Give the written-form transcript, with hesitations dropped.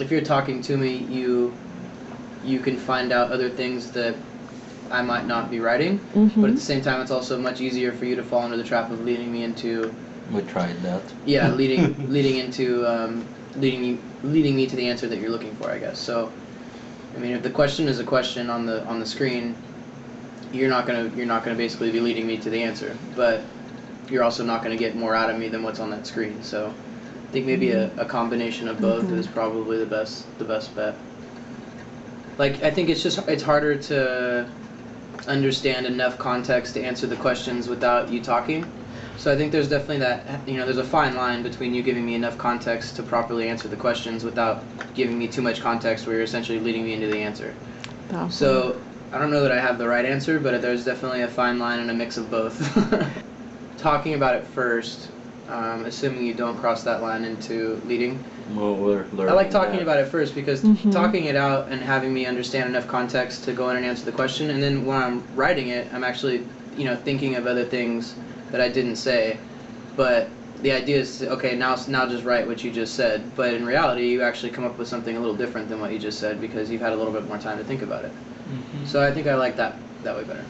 if you're talking to me, you can find out other things that I might not be writing, but at the same time, it's also much easier for you to fall into the trap of leading me into. We tried that. Yeah, leading into leading me to the answer that you're looking for, I guess. So, I mean, if the question is a question on the screen, you're not gonna basically be leading me to the answer, but you're also not gonna get more out of me than what's on that screen. So, I think maybe a combination of both is probably the best bet. Like, I think it's harder to understand enough context to answer the questions without you talking. So I think there's definitely that, there's a fine line between you giving me enough context to properly answer the questions without giving me too much context where you're essentially leading me into the answer. Awesome. So I don't know that I have the right answer, but there's definitely a fine line and a mix of both. Talking about it first, assuming you don't cross that line into leading. Well, we're learning. I like talking about it first because talking it out and having me understand enough context to go in and answer the question, and then when I'm writing it, I'm actually, thinking of other things that I didn't say, but the idea is, okay, now just write what you just said, but in reality, you actually come up with something a little different than what you just said because you've had a little bit more time to think about it. So I think I like that way better.